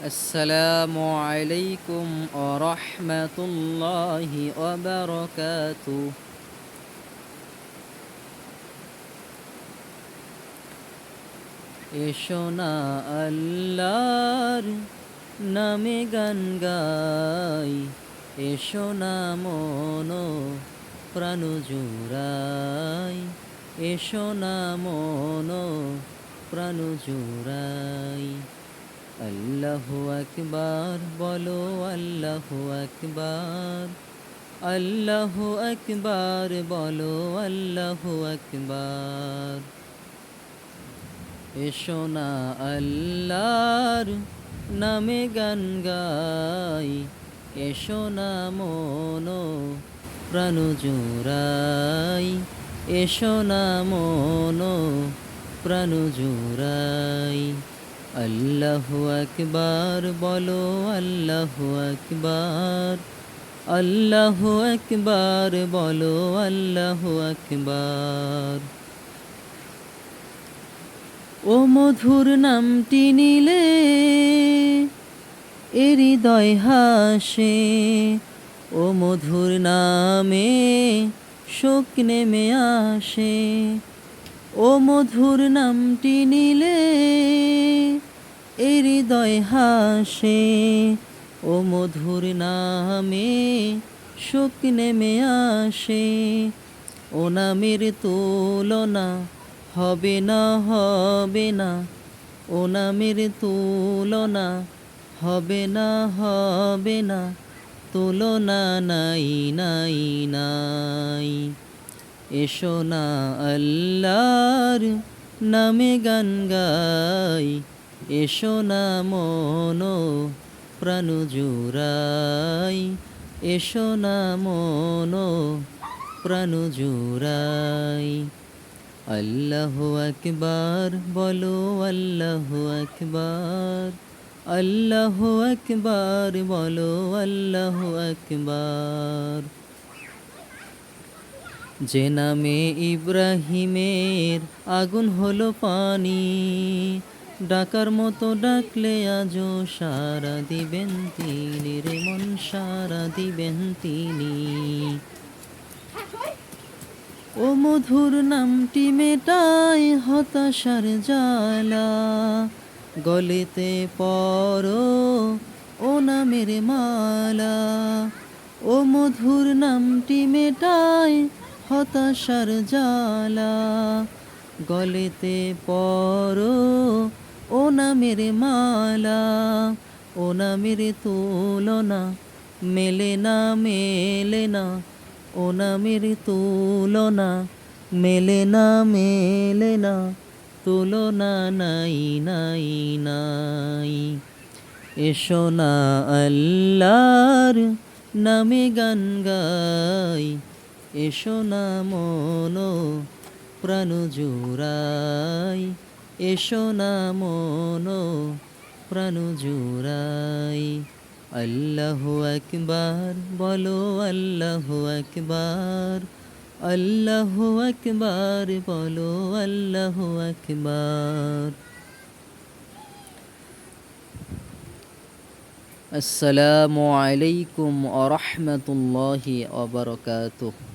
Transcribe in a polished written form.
আসসালামু আলাইকুম ওয়া রাহমাতুল্লাহি ওয়া বারাকাতুহু। এসো না আল্লাহর নামে গান গাই, এসো না মন প্রাণ জুড়াই, এসো না মন প্রাণ জুড়াই। আল্লাহু আকবার বলো, আল্লাহু আকবার, আল্লাহু আকবার বলো, আল্লাহু আকবার। এসো না আল্লাহর নামে গান গাই, এসো না মন প্রাণ জুড়াই, এসো না মন প্রাণ জুড়াই। আল্লাহু আকবার বলো, আল্লাহু আকবার, আল্লাহু আকবার বলো, আল্লাহু আকবার। ও মধুর নামটি নিলে এ হৃদয় হাসে, ও মধুর নামে শোক নেমে আসে। ও মধুর নামটি নিলে এ হৃদয় হাসে, ও মধুর নামে শোক নেমে আসে। ও নামের তুলনা হবে না, হবে না, ও নামের তুলনা হবে না, হবে না, তুলনা নাই, নাই, নাই। এসো না আল্লাহর নামে গান গাই, এসো না মন প্রাণ জুড়াই, এসো না মন প্রাণ জুড়াই। আল্লাহু আকবার বলো, আল্লাহু আকবার, আল্লাহু আকবার বলো, আল্লাহু আকবার। যে নামে ইব্রাহিমের আগুন হলো পানি, ডাকার মতো ডাকলে আজও সারা দিবেন তিনি রে মন, সারা দিবেন তিনি। ও মধুর নামটি মেটায় হতাশার জ্বালা, গলেতে পরো ও নামের মালা। ও মধুর নামটি মেটায় হতাশার জ্বালা, গলেতে পরো ও নামের মালা। ও নামের তুলনা মেলে না, মেলে না, ও নামের তুলনা মেলে না, মেলে না, তুলনা নাই, নাই, নাই। এসো না আল্লাহর নামে গান গাই, এসো না মন প্রাণ জুড়াই, এসো না মন প্রাণ জুড়াই। আল্লাহু আকবার বলো, আল্লাহু আকবার, আল্লাহু আকবার বলো, আল্লাহু আকবার। আসসালামু আলাইকুম ওয়া রাহমাতুল্লাহি ওয়া বারাকাতুহু।